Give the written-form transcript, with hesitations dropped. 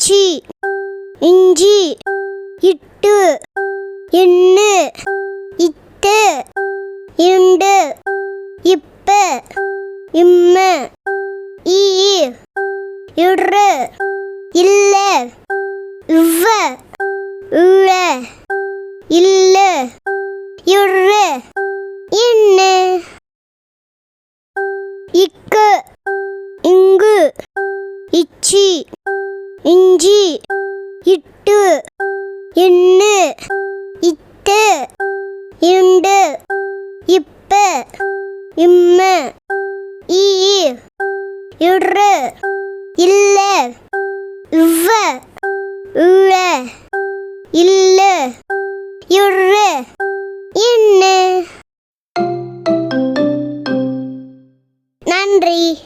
இச்சி இஞ்சி இட்டு எண்ணு இத்து இண்டு இப்ப இம்ம ஈ இரு இல்ல இவ்வ இழ இல்ல இரு இன்னு இக்கு இங்கு இச்சி இஞ்சி இட்டு எண்ணு இத்து இண்டு இப்ப இம்ம ஈ இரு இல்ல இவ்வ இழ இல்ல இரு இன்னு. நன்றி.